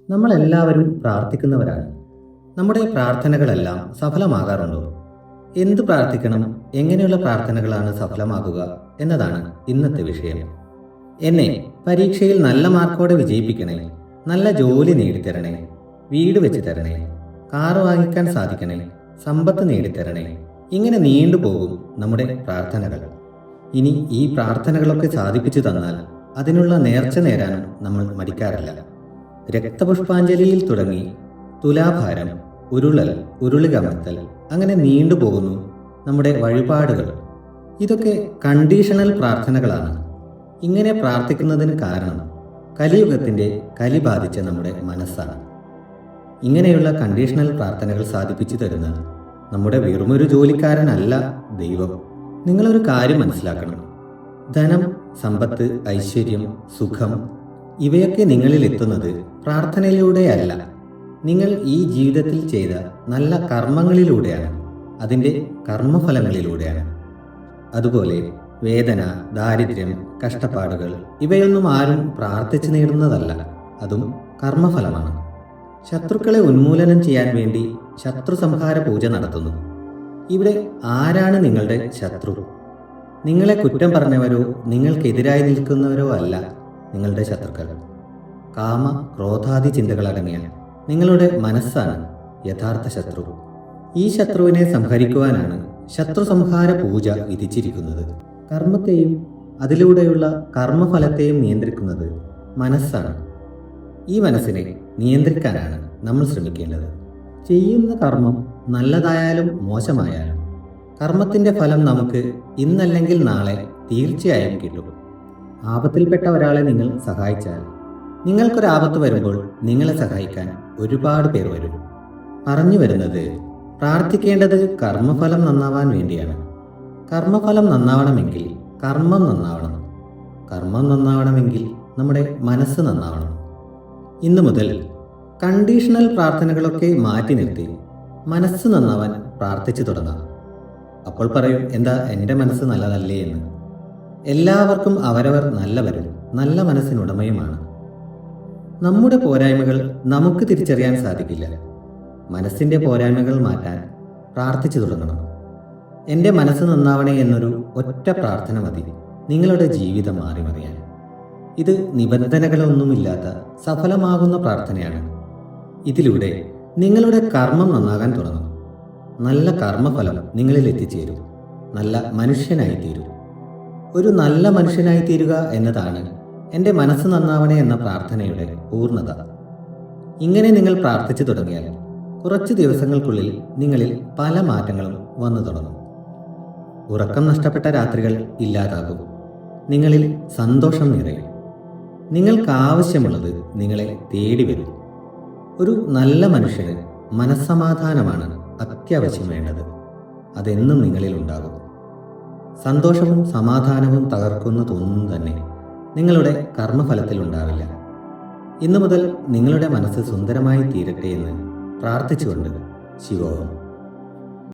നമ്മളെല്ലാവരും പ്രാർത്ഥിക്കുന്നവരാണ്. നമ്മുടെ പ്രാർത്ഥനകളെല്ലാം സഫലമാകാറുണ്ടോ? എന്ത് പ്രാർത്ഥിക്കണം, എങ്ങനെയുള്ള പ്രാർത്ഥനകളാണ് സഫലമാകുക എന്നതാണ് ഇന്നത്തെ വിഷയം. എന്നെ പരീക്ഷയിൽ നല്ല മാർക്കോടെ വിജയിപ്പിക്കണേ, നല്ല ജോലി നേടിത്തരണേ, വീട് വെച്ച് തരണേ, കാറ് വാങ്ങിക്കാൻ സാധിക്കണേ, സമ്പത്ത് നേടിത്തരണേ, ഇങ്ങനെ നീണ്ടുപോകും നമ്മുടെ പ്രാർത്ഥനകൾ. ഇനി ഈ പ്രാർത്ഥനകളൊക്കെ സാധിപ്പിച്ചു തന്നാൽ അതിനുള്ള നേർച്ച നേരാനും നമ്മൾ മടിക്കാറില്ല. രക്തപുഷ്പാഞ്ജലിയിൽ തുടങ്ങി തുലാഭാരം, ഉരുളൽ, ഉരുളികമർത്തൽ, അങ്ങനെ നീണ്ടുപോകുന്നു നമ്മുടെ വഴിപാടുകൾ. ഇതൊക്കെ കണ്ടീഷണൽ പ്രാർത്ഥനകളാണ്. ഇങ്ങനെ പ്രാർത്ഥിക്കുന്നതിന് കാരണം കലിയുഗത്തിൻ്റെ കലി ബാധിച്ച നമ്മുടെ മനസ്സാണ്. ഇങ്ങനെയുള്ള കണ്ടീഷണൽ പ്രാർത്ഥനകൾ സാധിപ്പിച്ചു തരുന്ന നമ്മുടെ വെറുമൊരു ജോലിക്കാരനല്ല ദൈവം. നിങ്ങളൊരു കാര്യം മനസ്സിലാക്കണം. ധനം, സമ്പത്ത്, ഐശ്വര്യം, സുഖം ഇവയൊക്കെ നിങ്ങളിൽ എത്തുന്നത് പ്രാർത്ഥനയിലൂടെയല്ല, നിങ്ങൾ ഈ ജീവിതത്തിൽ ചെയ്ത നല്ല കർമ്മങ്ങളിലൂടെയാണ്, അതിൻ്റെ കർമ്മഫലങ്ങളിലൂടെയാണ്. അതുപോലെ വേദന, ദാരിദ്ര്യം, കഷ്ടപ്പാടുകൾ ഇവയൊന്നും ആരും പ്രാർത്ഥിച്ചു നേടുന്നതല്ല, അതും കർമ്മഫലമാണ്. ശത്രുക്കളെ ഉന്മൂലനം ചെയ്യാൻ വേണ്ടി ശത്രു സംഹാര പൂജ നടത്തുന്നു. ഇവിടെ ആരാണ് നിങ്ങളുടെ ശത്രു? നിങ്ങളെ കുറ്റം പറഞ്ഞവരോ നിങ്ങൾക്കെതിരായി നിൽക്കുന്നവരോ അല്ല നിങ്ങളുടെ ശത്രുക്കൾ. കാമ, ക്രോധാദി ചിന്തകളടങ്ങിയ നിങ്ങളുടെ മനസ്സാണ് യഥാർത്ഥ ശത്രു. ഈ ശത്രുവിനെ സംഹരിക്കുവാനാണ് ശത്രു സംഹാര പൂജ വിധിച്ചിരിക്കുന്നത്. കർമ്മത്തെയും അതിലൂടെയുള്ള കർമ്മഫലത്തെയും നിയന്ത്രിക്കുന്നത് മനസ്സാണ്. ഈ മനസ്സിനെ നിയന്ത്രിക്കാനാണ് നമ്മൾ ശ്രമിക്കേണ്ടത്. ചെയ്യുന്ന കർമ്മം നല്ലതായാലും മോശമായാലും കർമ്മത്തിൻ്റെ ഫലം നമുക്ക് ഇന്നല്ലെങ്കിൽ നാളെ തീർച്ചയായും കിട്ടും. ആപത്തിൽപ്പെട്ട ഒരാളെ നിങ്ങൾ സഹായിച്ചാൽ നിങ്ങൾക്കൊരാപത്ത് വരുമ്പോൾ നിങ്ങളെ സഹായിക്കാൻ ഒരുപാട് പേർ വരും. പറഞ്ഞു വരുന്നത്, പ്രാർത്ഥിക്കേണ്ടത് കർമ്മഫലം നന്നാവാൻ വേണ്ടിയാണ്. കർമ്മഫലം നന്നാവണമെങ്കിൽ കർമ്മം നന്നാവണം. കർമ്മം നന്നാവണമെങ്കിൽ നമ്മുടെ മനസ്സ് നന്നാവണം. ഇന്നു മുതൽ കണ്ടീഷണൽ പ്രാർത്ഥനകളൊക്കെ മാറ്റി നിർത്തി മനസ്സ് നന്നാവാൻ പ്രാർത്ഥിച്ചു തുടങ്ങാം. അപ്പോൾ പറയും, എന്താ എൻ്റെ മനസ്സ് നല്ലതല്ലേ എന്ന്. എല്ലാവർക്കും അവരവർ നല്ലവരും നല്ല മനസ്സിനുടമയുമാണ്. നമ്മുടെ പോരായ്മകൾ നമുക്ക് തിരിച്ചറിയാൻ സാധിക്കില്ല. മനസ്സിൻ്റെ പോരായ്മകൾ മാറ്റാൻ പ്രാർത്ഥിച്ചു തുടങ്ങണം. എൻ്റെ മനസ്സ് നന്നാവണേ എന്നൊരു ഒറ്റ പ്രാർത്ഥന മതി നിങ്ങളുടെ ജീവിതം മാറി മറിയാൻ. ഇത് നിബന്ധനകളൊന്നുമില്ലാത്ത സഫലമാകുന്ന പ്രാർത്ഥനയാണ്. ഇതിലൂടെ നിങ്ങളുടെ കർമ്മം നന്നാകാൻ തുടങ്ങും. നല്ല കർമ്മഫലം നിങ്ങളിൽ എത്തിച്ചേരും. നല്ല മനുഷ്യനായി തീരും. ഒരു നല്ല മനുഷ്യനായി തീരുക എന്നതാണ് എൻ്റെ മനസ്സ് നന്നാവണേ എന്ന പ്രാർത്ഥനയുടെ പൂർണ്ണത. ഇങ്ങനെ നിങ്ങൾ പ്രാർത്ഥിച്ചു തുടങ്ങിയാൽ കുറച്ച് ദിവസങ്ങൾക്കുള്ളിൽ നിങ്ങളിൽ പല മാറ്റങ്ങളും വന്നു തുടങ്ങും. ഉറക്കം നഷ്ടപ്പെട്ട രാത്രികൾ ഇല്ലാതാകും. നിങ്ങളിൽ സന്തോഷം നിറയും. നിങ്ങൾക്കാവശ്യമുള്ളത് നിങ്ങളെ തേടി വരും. ഒരു നല്ല മനുഷ്യന് മനസ്സമാധാനമാണ് അത്യാവശ്യം വേണ്ടത്. അതെന്നും നിങ്ങളിൽ ഉണ്ടാകും. സന്തോഷവും സമാധാനവും തകർക്കുന്നതൊന്നും തന്നെ നിങ്ങളുടെ കർമ്മഫലത്തിൽ ഉണ്ടാവില്ല. ഇന്നു മുതൽ നിങ്ങളുടെ മനസ്സ് സുന്ദരമായി തീരട്ടെ എന്ന് പ്രാർത്ഥിച്ചുകൊണ്ട് ശിവോഹം.